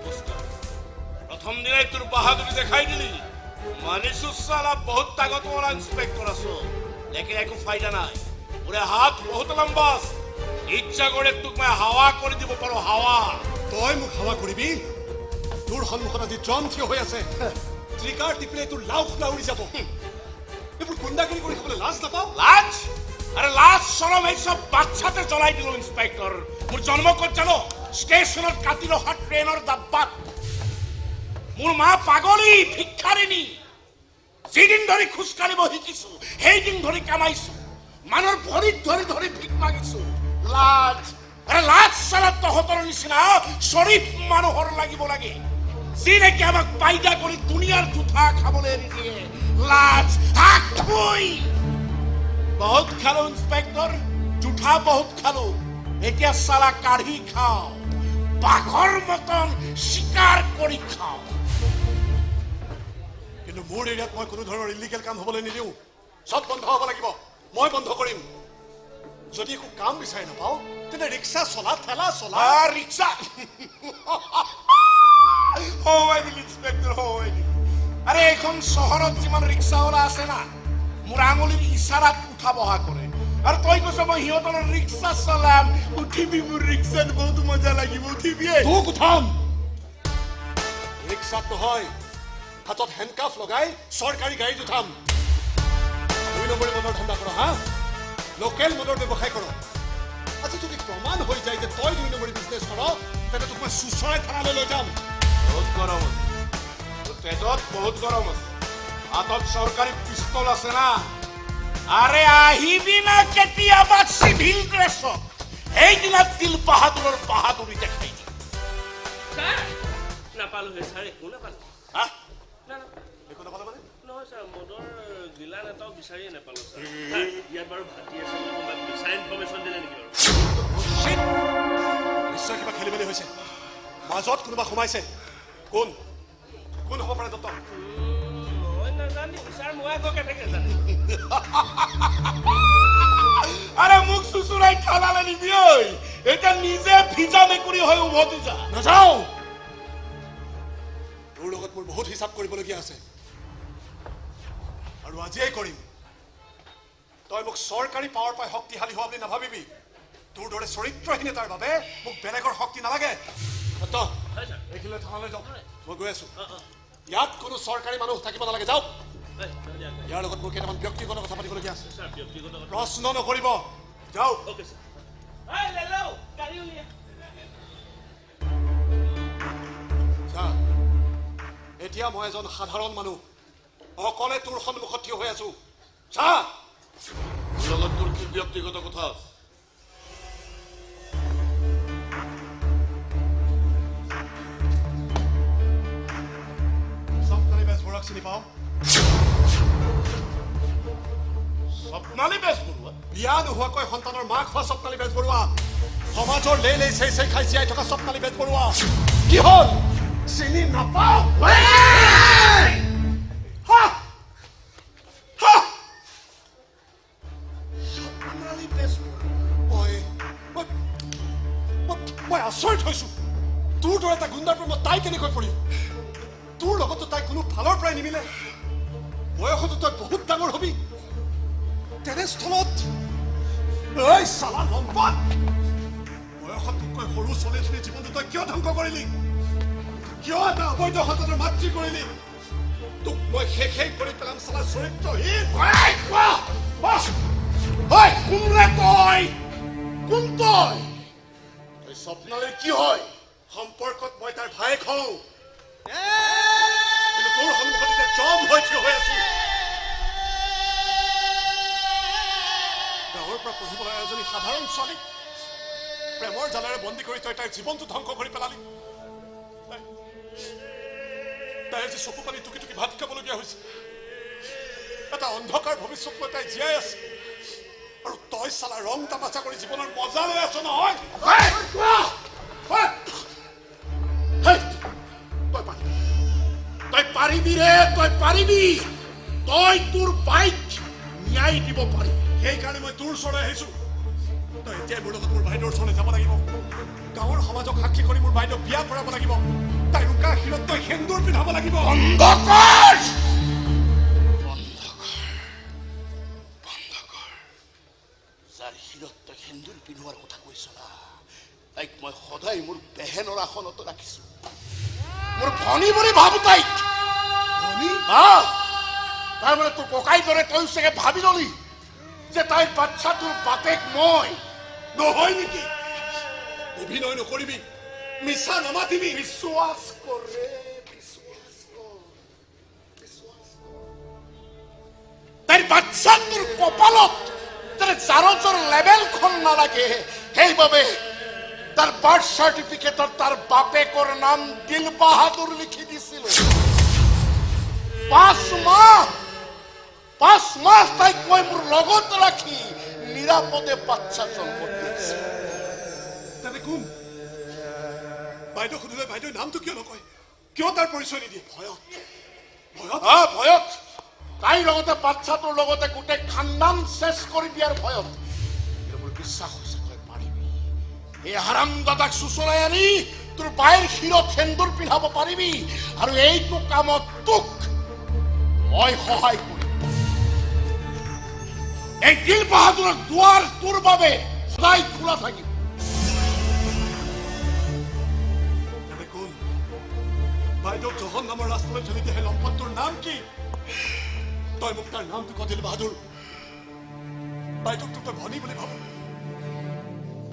নমস্কাৰ। প্ৰথম দিনাই তোৰ বাহাদুৰি দেখাই দিলি। মানিছো সালা বহুত তাগতওয়ালা ইন্সপেক্টর আছো, লেকিন একো ফায়দা নাই। ওরে হাত বহুত লম্বা, ইচ্ছা করে তোক মই হাওয়া করে দিব পারো। হাওয়া তই মোক হাওয়া কৰিবি? তোৰ সন্মুখত আজি জন থিয় হৈ আছে, ট্ৰিগাৰ টিপিলে তোৰ লাও খোলা উৰি যাব। এইবোৰ গুণ্ডাগিৰি কৰি খাবলৈ লাজ নাপাও? লাজ? আরে লাজ সরম এইসব বাচ্চাতে জ্বলাই দিল ইন্সপেক্টর। মোর জন্ম কত জানো? স্টেশনত কাটি রহা ট্রেনের ডাব্বাত। মোর মা পাগলী ভিক্ষারিণী। যেদিন ধরে খোজকাঢ়িব শিকিছো সেইদিন ধরে কামাইছো, মানুষ ভৰিত ধৰি ধৰি ভিক মাগিছো। লাজ? আৰে লাজ সালা তহঁতৰ নিচিনা শৰীফ মানুহৰ লাগিব লাগে, যি নেকি আমাক পাইদা কৰি দুনিয়াৰ জুঠা খাবলৈ এৰি দিয়ে। লাজ হাক থুই। বহুত খালো ইন্সপেক্টৰ, জুঠা বহুত খালো, এতিয়া সালা কাঢ়ি খাও, বাঘৰ মতন শিকাৰ কৰি খাও। কিন্তু মোৰ এৰিয়াত মই কোনো ধৰণৰ ইলিগেল কাম হ'বলৈ নিদিওঁ। সব বন্ধ হ'ব লাগিব, মই বন্ধ কৰিম। যদি একো কাম বিচাৰি নাপাওঁ তেন্তে ৰিক্সা চলা, ঠেলা চলা। ৰিক্সা হয় দিল ইন্সপেক্টর, হয় দিল। আরে এখন শহরত যিমান রিক্সাওয়ালা আছে না, মোর আঙুলির ইশারাত উঠা বহা করে। আর তই কৈছ মই সিহঁতৰ ৰিক্সা চলাম, উঠিবি মোৰ ৰিক্সাত, বহুত মজা লাগিব, উঠিবি। তোক উঠাম। ৰিক্সাত নহয়, হাতত হেণ্ডকাফ লগাই চৰকাৰী গাড়ীত উঠাম। 2 নম্বৰী মদৰ ধান্দা কৰ, হা? লোকেল মদৰ ব্যৱসায় কৰ। আজি যদি প্ৰমাণ হৈ যায় যে তই 2 নম্বৰী বিজনেছ কৰ, তেন্তে তোক মই চুচৰাই থানালৈ লৈ যাম। বহুত গৰম আছে, তোৰ পেটত বহুত গৰম আছে, হাতত চৰকাৰী পিস্তল আছে না। আৰে আহিবি না কেতিয়াবা চিভিল ড্ৰেছত, সেইদিনা দিল বাহাদুৰৰ বাহাদুৰি দেখাই দিম। স্যার নাপালো হে স্যার, একো নাপালো। হা? না না একো নাপালে মানে? নহয় স্যার, মদৰ গিলান এটাও বিচাৰিয়ে নাপালো স্যাৰ। ইয়াত বাৰু ভাতি আছে, কোনোবা বিচাৰ ইনফৰমেশ্যন দিলে নেকি বাৰু? নিশ্চয় কিবা খেলি মেলি হৈছে, মাজত কোনোবা সোমাইছে। কোন কোন হ'ব পাৰে দত্ত? মই নাজানিম স্যাৰ, মই আকৌ কেনেকৈ জানিম? আৰে মুখ চুচুৰাই থানালে নিবি। ঐ এটা নিজে ভিজা মেকুৰী হৈ উভতি যা। নাযাওঁ। তোৰ লগত মোৰ বহুত হিচাপ কৰিবলগীয়া আছে, আৰু আজিয়েই কৰিম। তই মোক চৰকাৰী পাৱাৰ পাই শক্তিশালী হোৱা বুলি নাভাবিবি। তোৰ দৰে চৰিত্ৰহীন এটাৰ বাবে মোক বেলেগৰ শক্তি নালাগে। দত্ত, এইখিনিলৈ থানালৈ যাওঁ, মই গৈ আছো। ইয়াত কোনো চৰকাৰী মানুহ থাকিব নালাগে, যাওক। ইয়াৰ লগত মোৰ কেইটামান ব্যক্তিগত কথা পাতিবলগীয়া আছে। প্ৰশ্ন নকৰিব, যাওক। Okay sir. এই লেলো গাড়ি উলিয়া। এতিয়া মই এজন সাধাৰণ মানুহ, অকলে তোৰ সন্মুখত থিয় হৈ আছো। চা, লগত তোৰ কি ব্যক্তিগত কথা আছে? স্বপ্নালী বেজবৰুৱাক চিনি পাওঁ? স্বপ্নালী বেজবৰুৱা? বিয়া নোহোৱাকৈ সন্তানৰ মাক হোৱা স্বপ্নালী বেজবৰুৱা, সমাজৰ লেই লেই চেই চেই খাই জীয়াই থকা স্বপ্নালী বেজবৰুৱা। কি হ'ল? চিনি নাপাওঁ? স্বপ্নালী বেজবৰুৱা? মই আচৰিত হৈছো, তোৰ দৰে এটা গুণ্ডাৰ প্ৰেমত তাই কেনেকৈ পৰিল? তোৰ লগতো তাই কোনো ফালৰ পৰাই নিমিলে। বয়সতো তই বহুত ডাঙৰ হবি, তেনেস্থলত এই চালা লম্পট, বয়সত তোতকৈ সৰু ছোৱালীজনীৰ জীৱনটো তই কিয় ধ্বংস কৰিলি? কিয় এটা অবৈধ সন্তানৰ মাতৃ কৰিলি? তোক মই শেষেই কৰি পেলাম, চালা চৰিত্ৰহীন। কোনৰে তই? কোন তই? তই স্বপ্নালীৰ কি হয়? সম্পৰ্কত মই তাৰ ভায়েক হওঁ, কিন্তু তোৰ সন্মুখত এতিয়া জম হৈ থিয় হৈ আছো। গাঁৱৰ পৰা পঢ়িবলৈ এজনী সাধাৰণ ছোৱালী প্ৰেমৰ জালেৰে বন্দী কৰি তই তাইৰ জীৱনটো ধ্বংস কৰি পেলালি। তাইৰ যে চকু পানী টুকি টুকি ভাত খাবলগীয়া হৈছে, এটা অন্ধকাৰ ভৱিষ্যত লৈ তাই জীয়াই আছে, আৰু তই চালা ৰং তামাচা কৰি জীৱনৰ মজা লৈ আছ নহয়। তই পাৰিবি ৰে, তই পাৰিবি। তই তোৰ বাইক ন্যায় দিব পাৰিবি। সেইকাৰণে মই তোৰ ওচৰলৈ আহিছো। তই এতিয়াই মোৰ লগত মোৰ বাইদেউৰ ওচৰলৈ যাব লাগিব। গাঁৱৰ সমাজক সাক্ষী কৰি মোৰ বাইদেউ বিয়া কৰাব লাগিব। তাই তাৰ শিৰত তই সেন্দুৰ পিন্ধাব লাগিব। বন্ধ কৰ! যাৰ শিৰত তই সেন্দুৰ পিন্ধোৱাৰ কথা কৈছ না, তাইক মই সদায় মোৰ বেহেনৰ আসনতে ৰাখিছো। মোৰ ভনী বুলি ভাবো তাইক। তাৰমানে তোৰ ককাই দৰে তই চাগে ভাবি ললি যে তাইৰ বাচ্চাটোৰ বাপেক মই। নহয় নেকি? অভিনয় নকৰিবি, মিছা নামাতিবি। বিশ্বাস কৰ ৰে, বিশ্বাস কৰ। তাইৰ বাচ্চাটোৰ কপালত জাৰজৰ লেবেলখন নালাগে, সেইবাবে তাৰ বাৰ্থ চাৰ্টিফিকেটত তাৰ বাপেকৰ নাম দিল বাহাদুৰ লিখি দিছিল। 5 মাহ তাইক মই মোৰ লগত ৰাখি নিৰাপদে বাচ্চা জন্ম দিছিল। তেনে কোন? বাইদেউ সুধিলে বাইদেউ নামটো কিয় নকয়? কিয় তাৰ পৰিচয় নিদিয়ে? ভয়ত। ভয়ত তাইৰ লগতে বাচ্চাটোৰ লগতে গোটেই খানদান চেছ কৰি দিয়াৰ ভয়ত। মোৰ বিশ্বাস হৈছে তই পাৰিবি। এই হাৰামদাদাক চুচৰাই আনি তোৰ বায়েৰ শিৰত সেন্দুৰ পিন্ধাব পাৰিবি, আৰু এইটো কামত তোক মই সহায় কৰিম। এই দিল বাহাদুৰৰ দুৱাৰ তোৰ বাবে সদায় খোলা থাকিব। বাইদেউ জহন নামৰ ৰাস্তালৈ ঠেলি দিয়ে সেই লম্পটটোৰ নাম কি? তই মোক তাৰ নামটো ক দিল বাহাদুৰ। বাইদেউক তোক তই ভনী বুলি ভাব।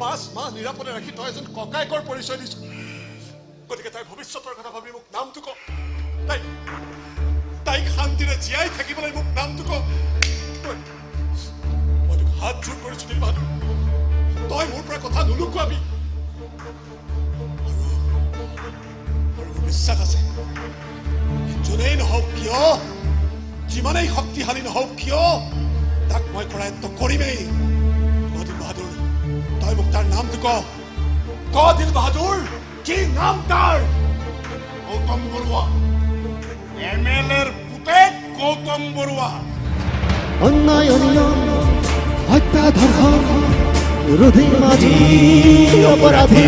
5 মাহ নিৰাপদে ৰাখি তই এজন ককায়েকৰ পৰিচয় দিছ। গতিকে তাইৰ ভৱিষ্যতৰ কথা ভাবি মোক নামটো ক। তাইক শান্তিৰে জীয়াই থাকিবলৈ মোক নামটো ক। মই তোক হাত জোৰ কৰিছো দিল বাহাদুৰ, তই মোৰ পৰা কথা নুলুকুৱাবি। আৰু বিশ্বাস আছে, যোনেই নহওক কিয়, যিমানেই শক্তিশালী নহওক কিয়, তাক মই কৰায়ত্ব কৰিমেই। দিল বাহাদুৰ, তই মোক তাৰ নামটো ক। দিল বাহাদুৰ, কি নাম তাৰ? গৌতম বৰুৱা, MLAৰ পুতেক গৌতম বৰুৱা। অন্যায় অনিয়ম হত্যা ধৰ্ষণ ৰোধী মাঝি অপৰাধী